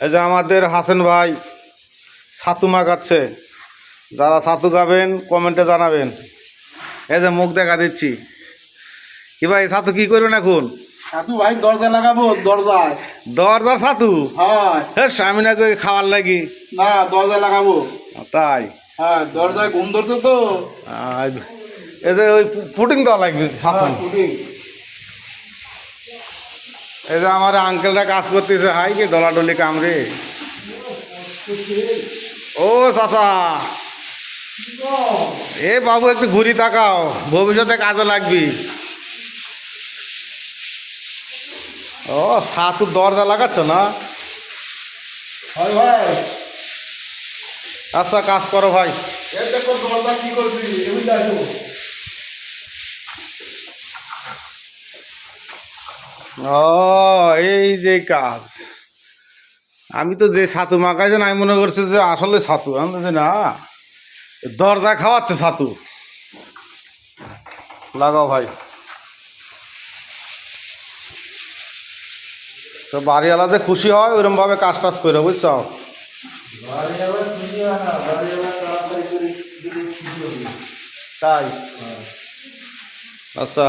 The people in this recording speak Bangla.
এই যে আমাদের হাসান ভাই ছাতু মাখাচ্ছে। যারা ছাতু খাবেন কমেন্টে জানাবেন। এই যে মুখ দেখা দিচ্ছি। কি ভাই ছাতু কি করবেন এখন? ছাতু ভাই দরজায় লাগাবো, দরজায়। দরজার ছাতু? হ্যাঁ। হ্যাঁ, আমি না কই খাওয়ার লাগি। না, দরজায় লাগাবো। তাই? হ্যাঁ, দরজায় ঘুম ধরতো তো। এই যে ওই পুটিং দেওয়া লাগবে ছাতু। পুডিং। এই যে আমার আঙ্কেলটা কাজ করতেছে, হাই কি ডলাডলি কামড়ে। ও চাচা, এ বাবু একটু ঘুরি তাকাও, ভবিষ্যতে কাজে লাগবি। ও ছাতুর দরজা লাগাচ্ছ না? হয় ভাই। আচ্ছা কাজ করো ভাই। এই দেখো দরজা কি করবি, এমনি দেখো। ও এই যে কাজ। আমি তো যে ছাতু মাখাইছেন আমি মনে করছি যে আসলে ছাতু, আমি বলছি না দরজা খাওয়াচ্ছে ছাতু। লাগাও ভাই। তো বাড়িওয়ালাতে খুশি হয় ওইরকম ভাবে কাজ টাজ করে, বুঝছ? তাই? আচ্ছা।